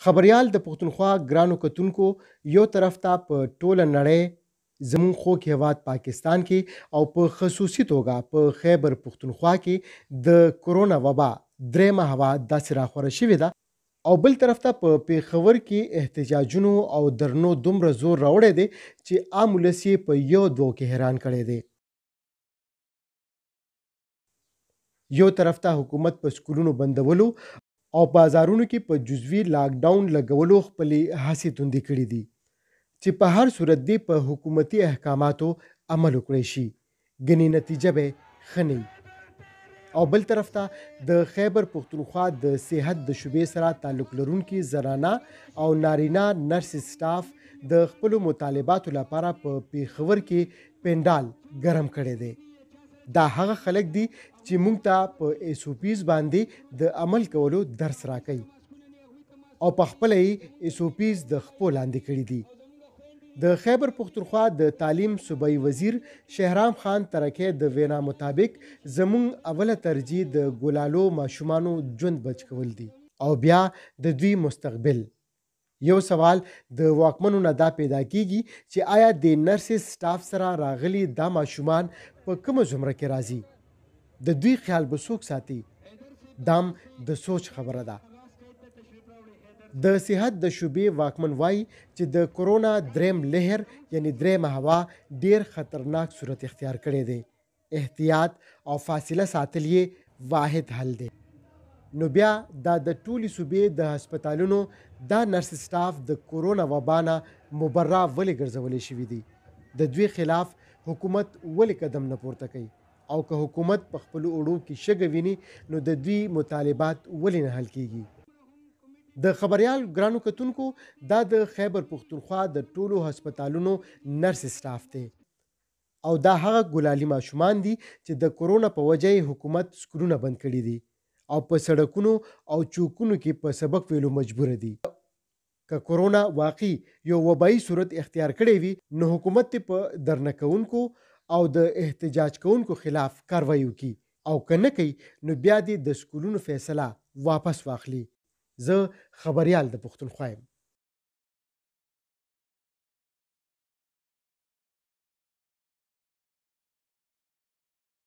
خبريال د پښتونخوا ګرانو کتونکو یو طرف ته په ټوله نړۍ زمون خوږ هیواد پاکستان کې او په خصوصي توګه په خیبر پښتونخوا کې د کرونا وبا درېمه هوا داسې راخوره شوې ده او بل طرف ته په پیښور کې احتجاجونو او درنو دومره زور راوړی دی چې عام ولس یې په یو دوه کې حیران کړی دی. یو طرف ته حکومت په سکولونو بندولو او بازارونو کې په جزوي لاک ډاون لګولو خپلې هڅې توندې کړې دي چې په هر صورت دی په حکومتي احکاماتو عمل وکړی شي ګنې نتیجه به ښه نه وي. او بل طرف ته د خیبر پښتونخوا د صحت د شعبې سره تعلق لرونکي زنانه او نارینه نرس سټاف د خپلو مطالباتو لپاره په پیښور کې پنډال ګرم کړی دی. دا هغه خلک دي چې موږ ته په SOPs باندې د عمل کولو درس راکوي او په خپله یې SOPs د خپو لاندې کړي دي. د خیبر پښتونخوا د تعلیم صوبایي وزیر شهرام خان ترکي د وینا مطابق زموږ اوله ترجیح د ګلالو ماشومانو ژوند بچ کول دي او بیا د دوی مستقبل. یو سوال د واکمنو نه دا پیدا کیږي چې آیا د نرسز سټاف سره راغلي دا ماشومان په کومه زمره کې راځي؟ د دوی خیال به څوک ساتي؟ دام د سوچ خبره ده. د صحت د شعبې واکمن وایي چې د کرونا دریم لهر یعنی درېمه هوا ډیر خطرناک صورت اختیار کړی دی. احتیاط او فاصله ساتل یې واحد حل دی. نو بیا دا د ټولې صوبې د هسپتالونو دا نرس سټاف د کرونا وبا نه مبرا ولې ګرځولی شوي دي؟ د دوی خلاف حکومت ولې قدم نه پورته کوي؟ او که حکومت په خپلو اوړو کې شګه ویني نو د دوی مطالبات ولې نه حل کیږي؟ د خبریال ګرانو کتونکو دا د خیبر پښتونخوا د ټولو هسپتالونو نرس سټاف دی او دا هغه ګلالي ماشومان دي چې د کرونا په وجه حکومت سکولونه بند کړي دي او په سړکونو او چوکونو کې په سبق ویلو مجبور دي. که کرونا واقعي یو وبایي صورت اختیار کړی وي نو حکومت په درنه کوونکو او د احتجاج کوونکو خلاف کاروایی وکړي او که نه کوي نو بیا دې د سکولونو فیصله واپس واخلي. زه خبریال د پښتونخوا یم.